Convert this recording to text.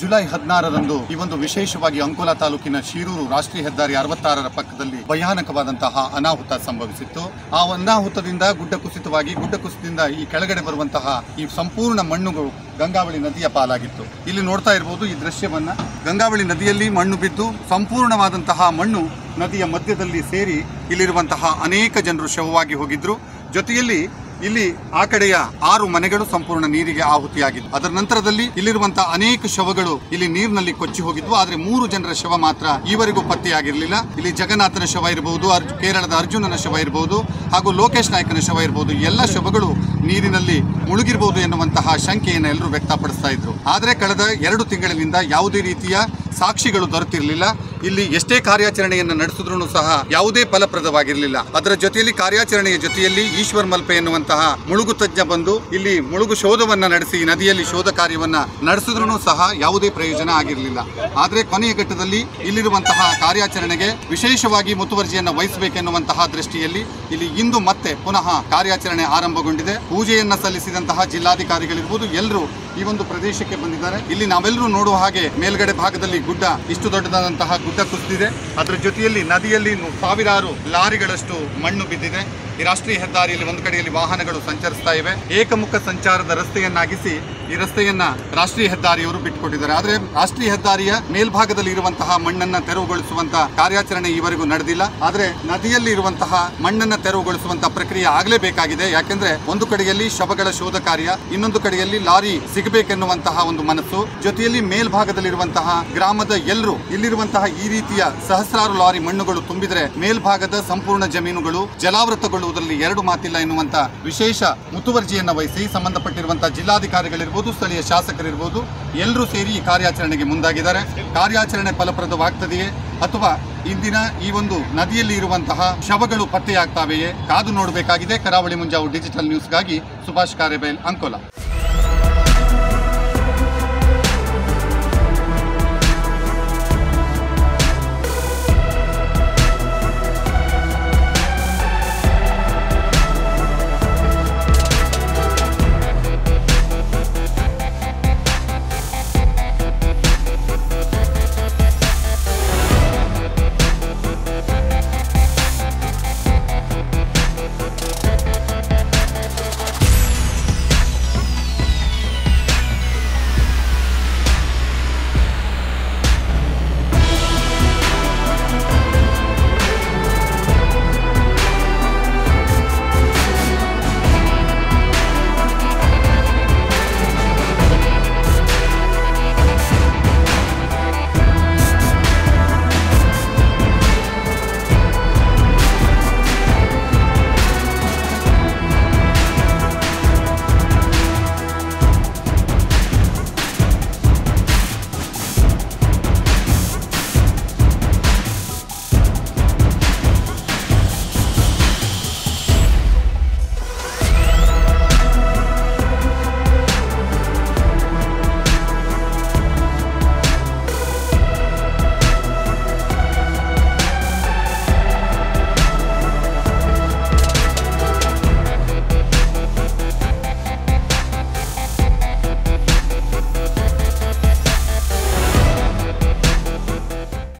July 16ರಂದು ಈ ಒಂದು ವಿಶೇಷವಾಗಿ ಅಂಕೋಲಾ ತಾಲೂಕಿನ ಶಿರೂರು ರಾಷ್ಟ್ರೀಯ ಹೆದ್ದಾರಿ 66ರ ಪಕ್ಕದಲ್ಲಿ ಭಯಾನಕವಾದಂತಹ ಅನಾಹುತ ಸಂಭವಿಸಿತ್ತು. ಆ ಅನಾಹುತದಿಂದ ಗುಡ್ಡ ಕುಸಿತದಿಂದ ಈ ಕೆಳಗಡೆ ಬರುವಂತಹ ಈ ಸಂಪೂರ್ಣ ಮಣ್ಣುಗಳು ಗಂಗಾವಳಿ ನದಿಯ ಪಾಲಾಗಿತ್ತು. ಇಲ್ಲಿ ನೋಡ್ತಾ ಇರಬಹುದು ಈ ದೃಶ್ಯವನ್ನ. ಗಂಗಾವಳಿ ನದಿಯಲ್ಲಿ ಮಣ್ಣು ಬಿದ್ದು ಸಂಪೂರ್ಣವಾದಂತಹ ಮಣ್ಣು ನದಿಯ ಮಧ್ಯದಲ್ಲಿ ಸೇರಿ ಇಲ್ಲಿರುವಂತಹ ಅನೇಕ ಜನರು ಶವವಾಗಿ ಹೋಗಿದ್ರು. ಜೊತೆಯಲ್ಲಿ ಇಲ್ಲಿ ಆ ಕಡೆಯ 6 ಮನೆಗಳು ಸಂಪೂರ್ಣ ನೀರಿಗೆ ಆಹುತಿಯಾಗಿದ್ದು, ಅದರ ನಂತರದಲ್ಲಿ ಇಲ್ಲಿರುವಂತಹ ಅನೇಕ ಶವಗಳು ಇಲ್ಲಿ ನೀರಿನಲ್ಲಿ ಕೊಚ್ಚಿ ಹೋಗಿದ್ವು. ಆದ್ರೆ 3 ಜನರ ಶವ ಮಾತ್ರ ಈವರೆಗೂ ಪತ್ತೆಯಾಗಿರಲಿಲ್ಲ. ಇಲ್ಲಿ ಜಗನ್ನಾಥನ ಶವ ಇರಬಹುದು, ಕೇರಳದ ಅರ್ಜುನನ ಶವ ಇರಬಹುದು, ಹಾಗೂ ಲೋಕೇಶ್ ನಾಯ್ಕನ ಶವ ಇರಬಹುದು. ಎಲ್ಲ ಶವಗಳು ನೀರಿನಲ್ಲಿ ಮುಳುಗಿರಬಹುದು ಎನ್ನುವಂತಹ ಶಂಕೆಯನ್ನು ಎಲ್ಲರೂ ವ್ಯಕ್ತಪಡಿಸ್ತಾ ಇದ್ರು. ಆದ್ರೆ ಕಳೆದ 2 ತಿಂಗಳಿನಿಂದ ಯಾವುದೇ ರೀತಿಯ ಸಾಕ್ಷಿಗಳು ದೊರೆತಿರಲಿಲ್ಲ. ಇಲ್ಲಿ ಎಷ್ಟೇ ಕಾರ್ಯಾಚರಣೆಯನ್ನು ನಡೆಸಿದ್ರೂ ಸಹ ಯಾವುದೇ ಫಲಪ್ರದವಾಗಿರಲಿಲ್ಲ. ಅದರ ಜೊತೆಯಲ್ಲಿ ಕಾರ್ಯಾಚರಣೆಯ ಜೊತೆಯಲ್ಲಿ ಈಶ್ವರ್ ಮಲ್ಪೆ ಎನ್ನುವಂತಹ ಮುಳುಗು ತಜ್ಞ ಬಂದು ಇಲ್ಲಿ ಮುಳುಗು ಶೋಧವನ್ನ ನಡೆಸಿ ನದಿಯಲ್ಲಿ ಶೋಧ ಕಾರ್ಯವನ್ನ ನಡೆಸಿದ್ರೂ ಸಹ ಯಾವುದೇ ಪ್ರಯೋಜನ ಆಗಿರಲಿಲ್ಲ. ಆದ್ರೆ ಕೊನೆಯ ಘಟ್ಟದಲ್ಲಿ ಇಲ್ಲಿರುವಂತಹ ಕಾರ್ಯಾಚರಣೆಗೆ ವಿಶೇಷವಾಗಿ ಮುತುವರ್ಜಿಯನ್ನ ವಹಿಸಬೇಕೆನ್ನುವಂತಹ ದೃಷ್ಟಿಯಲ್ಲಿ ಇಲ್ಲಿ ಇಂದು ಮತ್ತೆ ಪುನಃ ಕಾರ್ಯಾಚರಣೆ ಆರಂಭಗೊಂಡಿದೆ. ಪೂಜೆಯನ್ನ ಸಲ್ಲಿಸಿದಂತಹ ಜಿಲ್ಲಾಧಿಕಾರಿಗಳಿರ್ಬೋದು ಎಲ್ಲರೂ ಈ ಒಂದು ಪ್ರದೇಶಕ್ಕೆ ಬಂದಿದ್ದಾರೆ. ಇಲ್ಲಿ ನಾವೆಲ್ಲರೂ ನೋಡುವ ಹಾಗೆ ಮೇಲ್ಗಡೆ ಭಾಗದಲ್ಲಿ ಗುಡ್ಡ ಇಷ್ಟು ದೊಡ್ಡದಾದಂತಹ ಗುಡ್ಡ ಕುಸಿದಿದೆ. ಅದರ ಜೊತೆಯಲ್ಲಿ ನದಿಯಲ್ಲಿ ಸಾವಿರಾರು ಲಾರಿಗಳಷ್ಟು ಮಣ್ಣು ಬಿದ್ದಿದೆ. ಈ ರಾಷ್ಟ್ರೀಯ ಹೆದ್ದಾರಿಯಲ್ಲಿ ಒಂದು ಕಡೆಯಲ್ಲಿ ವಾಹನಗಳು ಸಂಚರಿಸ್ತಾ ಇವೆ. ಏಕಮುಖ ಸಂಚಾರದ ರಸ್ತೆಯನ್ನಾಗಿಸಿ ಈ ರಸ್ತೆಯನ್ನ ರಾಷ್ಟ್ರೀಯ ಹೆದ್ದಾರಿಯವರು ಬಿಟ್ಟುಕೊಟ್ಟಿದ್ದಾರೆ. ಆದ್ರೆ ರಾಷ್ಟ್ರೀಯ ಹೆದ್ದಾರಿಯ ಮೇಲ್ಭಾಗದಲ್ಲಿ ಇರುವಂತಹ ಮಣ್ಣನ್ನ ತೆರವುಗೊಳಿಸುವಂತಹ ಕಾರ್ಯಾಚರಣೆ ಈವರೆಗೂ ನಡೆದಿಲ್ಲ. ಆದ್ರೆ ನದಿಯಲ್ಲಿ ಇರುವಂತಹ ಮಣ್ಣನ್ನ ತೆರವುಗೊಳಿಸುವಂತಹ ಪ್ರಕ್ರಿಯೆ ಆಗಲೇಬೇಕಾಗಿದೆ. ಯಾಕೆಂದ್ರೆ ಒಂದು ಕಡೆಯಲ್ಲಿ ಶವಗಳ ಶೋಧ ಕಾರ್ಯ, ಇನ್ನೊಂದು ಕಡೆಯಲ್ಲಿ ಲಾರಿ ಸಿಗಬೇಕೆನ್ನುವಂತಹ ಒಂದು ಮನಸ್ಸು, ಜೊತೆಯಲ್ಲಿ ಮೇಲ್ಭಾಗದಲ್ಲಿರುವಂತಹ ಗ್ರಾಮದ ಎಲ್ಲರೂ ಇಲ್ಲಿರುವಂತಹ ಈ ರೀತಿಯ ಸಹಸ್ರಾರು ಲಾರಿ ಮಣ್ಣುಗಳು ತುಂಬಿದ್ರೆ ಮೇಲ್ಭಾಗದ ಸಂಪೂರ್ಣ ಜಮೀನುಗಳು ಜಲಾವೃತಗೊಳ್ಳುವುದರಲ್ಲಿ 2 ಮಾತಿಲ್ಲ ಎನ್ನುವಂತ ವಿಶೇಷ ಮುತುವರ್ಜಿಯನ್ನ ವಹಿಸಿ ಸಂಬಂಧಪಟ್ಟಿರುವಂತಹ ಜಿಲ್ಲಾಧಿಕಾರಿಗಳಿರ್ಬೋದು, ಸ್ಥಳೀಯ ಶಾಸಕರಿರ್ಬೋದು ಎಲ್ಲರೂ ಸೇರಿ ಈ ಕಾರ್ಯಾಚರಣೆಗೆ ಮುಂದಾಗಿದ್ದಾರೆ. ಕಾರ್ಯಾಚರಣೆ ಫಲಪ್ರದವಾಗ್ತದೆಯೇ ಅಥವಾ ಇಂದಿನ ಈ ಒಂದು ನದಿಯಲ್ಲಿ ಇರುವಂತಹ ಶವಗಳು ಪತ್ತೆಯಾಗ್ತಾವೆಯೇ ಕಾದು ನೋಡಬೇಕಾಗಿದೆ. ಕರಾವಳಿ ಮುಂಜಾವು ಡಿಜಿಟಲ್ ನ್ಯೂಸ್ಗಾಗಿ ಸುಭಾಷ್ ಕಾರೆಬೈಲ್, ಅಂಕೋಲಾ.